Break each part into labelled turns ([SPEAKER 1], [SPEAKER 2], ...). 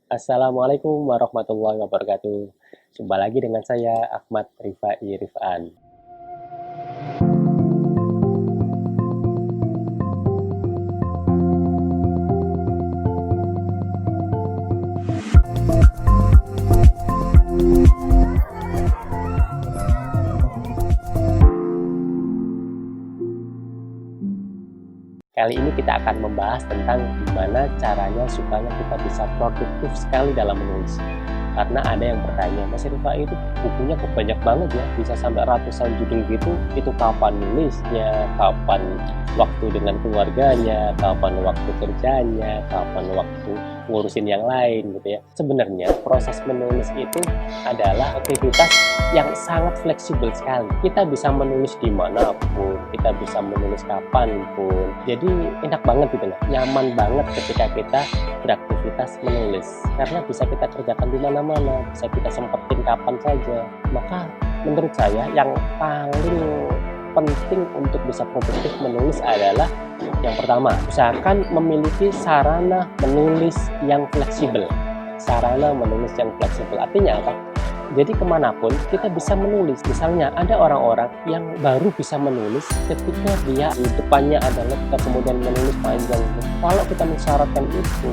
[SPEAKER 1] Assalamualaikum warahmatullahi wabarakatuh. Jumpa lagi dengan saya Ahmad Rifai Rifan. Kali ini kita akan membahas tentang gimana caranya supaya kita bisa produktif sekali dalam menulis. Karena ada yang bertanya, Mas Rifai itu bukunya kok banyak banget ya, bisa sampai ratusan judul gitu, itu kapan nulisnya, kapan waktu dengan keluarganya, kapan waktu kerjanya, kapan waktu ngurusin yang lain gitu ya. Sebenarnya proses menulis itu adalah aktivitas yang sangat fleksibel sekali. Kita bisa menulis dimanapun, kita bisa menulis kapanpun. Jadi enak banget gitu loh, nyaman banget ketika kita beraktivitas menulis. Karena bisa kita kerjakan di mana-mana, bisa kita sempetin kapan saja. Maka menurut saya yang paling penting untuk bisa produktif menulis adalah yang pertama, usahakan memiliki sarana menulis yang fleksibel. Sarana menulis yang fleksibel artinya apa? Jadi kemanapun kita bisa menulis. Misalnya ada orang-orang yang baru bisa menulis ketika dia di depannya ada laptop kemudian menulis panjang. Kalau kita mensyaratkan itu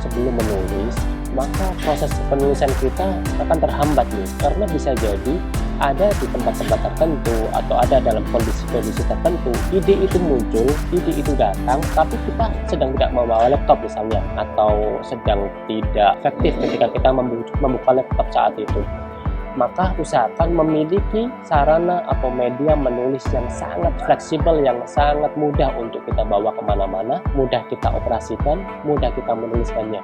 [SPEAKER 1] sebelum menulis, maka proses penulisan kita akan terhambat nih. Karena bisa jadi ada di tempat-tempat tertentu atau ada dalam kondisi-kondisi tertentu, ide itu muncul, ide itu datang, tapi kita sedang tidak membawa laptop misalnya, atau sedang tidak efektif ketika kita membuka laptop saat itu. Maka usahakan memiliki sarana atau media menulis yang sangat fleksibel, yang sangat mudah untuk kita bawa kemana-mana, mudah kita operasikan, mudah kita menuliskannya.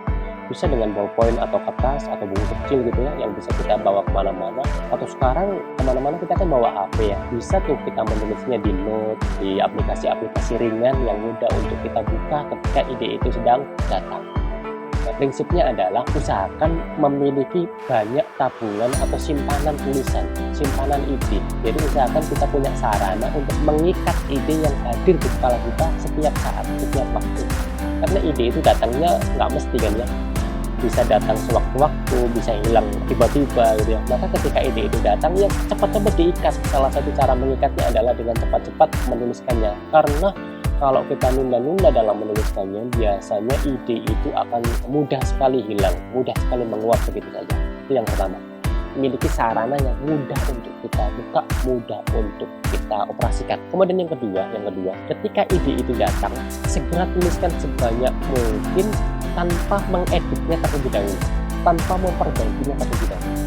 [SPEAKER 1] Bisa dengan ballpoint atau kertas atau buku kecil gitu ya, yang bisa kita bawa kemana-mana. Atau sekarang kemana-mana kita kan bawa HP ya, bisa tuh kita menulisnya di note, di aplikasi-aplikasi ringan yang mudah untuk kita buka ketika ide itu sedang datang. Nah, prinsipnya adalah usahakan memiliki banyak tabungan atau simpanan tulisan, simpanan ide. Jadi usahakan kita punya sarana untuk mengikat ide yang hadir di kepala kita setiap saat, setiap waktu. Karena ide itu datangnya nggak mesti kan ya, bisa datang sewaktu-waktu, bisa hilang tiba-tiba gitu ya. Maka ketika ide itu datang ya cepat-cepat diikat. Salah satu cara mengikatnya adalah dengan cepat-cepat menuliskannya. Karena kalau kita nunda-nunda dalam menuliskannya, biasanya ide itu akan mudah sekali hilang, mudah sekali menguap begitu saja. Itu yang pertama. Memiliki sarana yang mudah untuk kita buka, mudah untuk kita operasikan. Kemudian yang kedua, ketika ide itu datang, segera tuliskan sebanyak mungkin tanpa mengeditnya terlebih dahulu, tanpa memperbaikinya terlebih dahulu.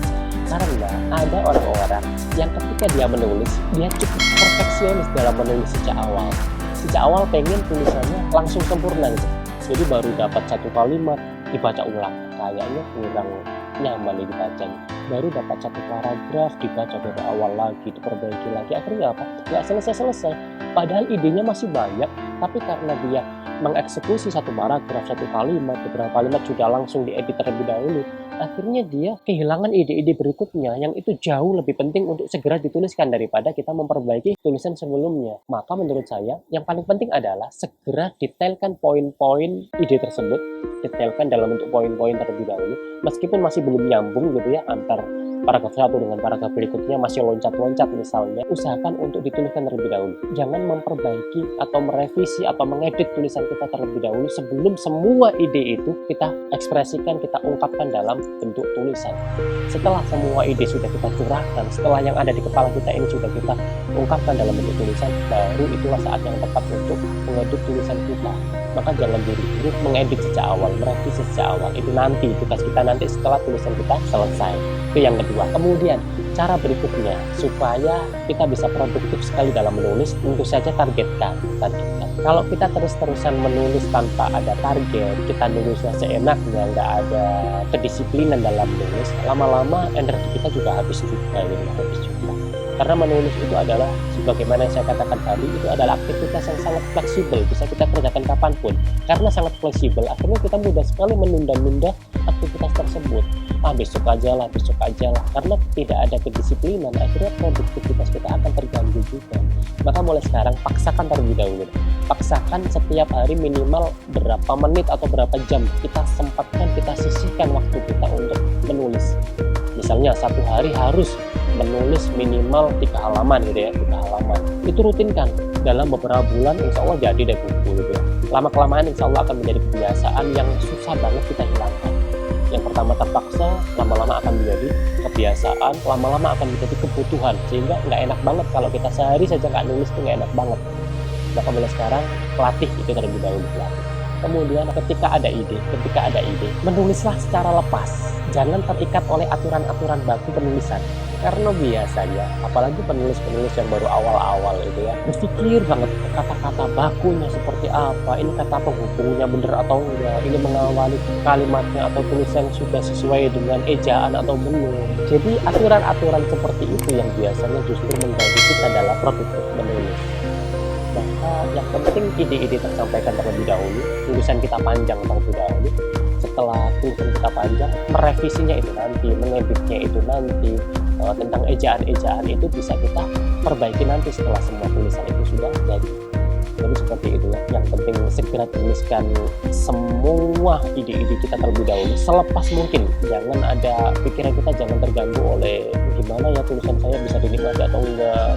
[SPEAKER 1] Karena ada orang-orang yang ketika dia menulis, dia cukup perfeksionis dalam menulis sejak awal. Sejak awal pengen tulisannya langsung sempurna gitu. Jadi baru dapat satu kalimat dibaca ulang, kayaknya kurang nyaman dibacanya. Baru dapat satu paragraf dibaca dari awal lagi, diperbaiki lagi. Akhirnya apa? Nggak selesai-selesai. Padahal idenya masih banyak, tapi karena dia mengeksekusi satu paragraf, satu kalimat, beberapa kalimat sudah langsung diedit terlebih dahulu, akhirnya dia kehilangan ide-ide berikutnya yang itu jauh lebih penting untuk segera dituliskan daripada kita memperbaiki tulisan sebelumnya. Maka menurut saya yang paling penting adalah segera detailkan poin-poin ide tersebut, detailkan dalam bentuk poin-poin terlebih dahulu, meskipun masih belum nyambung gitu ya antar paragraf satu dengan paragraf berikutnya, masih loncat-loncat misalnya, usahakan untuk dituliskan terlebih dahulu. Jangan memperbaiki atau merevisi atau mengedit tulisan kita terlebih dahulu sebelum semua ide itu kita ekspresikan, kita ungkapkan dalam bentuk tulisan. Setelah semua ide sudah kita curahkan, setelah yang ada di kepala kita ini sudah kita ungkapkan dalam bentuk tulisan, baru itulah saat yang tepat untuk mengedit tulisan kita. Maka jangan buru-buru mengedit sejak awal, merevisi sejak awal. Itu nanti, tugas kita nanti setelah tulisan kita selesai. Itu yang kedua. Kemudian cara berikutnya supaya kita bisa produktif sekali dalam menulis, tentu saja targetkan. Kalau kita terus-terusan menulis tanpa ada target, kita nulisnya seenaknya, nggak ada kedisiplinan dalam menulis, lama-lama energi kita juga habis juga. Karena menulis itu adalah, sebagaimana yang saya katakan tadi, itu adalah aktivitas yang sangat fleksibel, bisa kita kerjakan kapanpun. Karena sangat fleksibel, akhirnya kita mudah sekali menunda-nunda aktivitas aktivitas tersebut. Besok aja lah, karena tidak ada kedisiplinan, akhirnya produktivitas kita akan terganggu juga. Maka mulai sekarang paksakan terlebih dahulu, paksakan setiap hari minimal berapa menit atau berapa jam kita sempatkan, kita sisihkan waktu kita untuk menulis. Misalnya satu hari harus menulis minimal 3 halaman gitu ya, 3 halaman. Itu rutinkan, dalam beberapa bulan insya Allah jadi deh buku gitu ya. Lama-kelamaan insya Allah akan menjadi kebiasaan yang susah banget kita hilangkan. Yang pertama terpaksa, lama-lama akan menjadi kebiasaan, lama-lama akan menjadi kebutuhan, sehingga nggak enak banget kalau kita sehari saja nggak nulis, itu nggak enak banget. Maka mulai sekarang latih itu terlebih dahulu, latih. Kemudian ketika ada ide, menulislah secara lepas, jangan terikat oleh aturan-aturan baku penulisan. Karena biasanya, apalagi penulis-penulis yang baru awal-awal itu ya, berpikir banget kata-kata bakunya seperti apa, ini kata penghubungnya bener atau enggak, ini mengawali kalimatnya atau tulisan sudah sesuai dengan ejaan atau belum. Jadi aturan-aturan seperti itu yang biasanya justru mengganggu kita dalam produktif menulis. Maka yang penting ide-ide tersampaikan terlebih dahulu, tulisan kita panjang terlebih dahulu. Setelah tulisan kita panjang, merevisinya itu nanti, mengeditnya itu nanti, tentang ejaan-ejaan itu bisa kita perbaiki nanti setelah semua tulisan itu sudah jadi. Jadi seperti itu ya. Yang penting segera tuliskan semua ide-ide kita terlebih dahulu selepas mungkin. Jangan ada pikiran kita jangan terganggu oleh gimana ya tulisan saya bisa dinikmati atau enggak,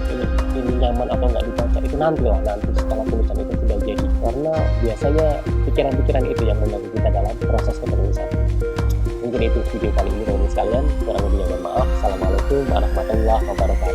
[SPEAKER 1] ini nyaman atau enggak dibaca. Itu nanti setelah tulisan itu sudah jadi. Karena biasanya pikiran-pikiran itu yang mengganggu kita dalam proses penulisan. Mungkin itu video kali ini teman-teman sekalian, kurang lebihnya mohon maaf. Assalamualaikum warahmatullahi wabarakatuh.